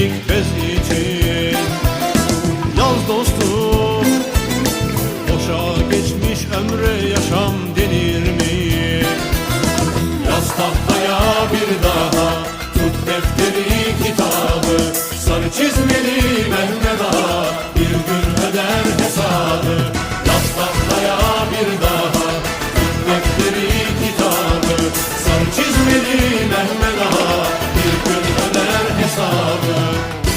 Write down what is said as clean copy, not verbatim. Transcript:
delik bez için. Yaz dostum, boşa geçmiş ömre yaşam denir mi? Yaz tahtaya bir daha, tut defteri kitabı, sarı çizmeli Mehmet Ağa.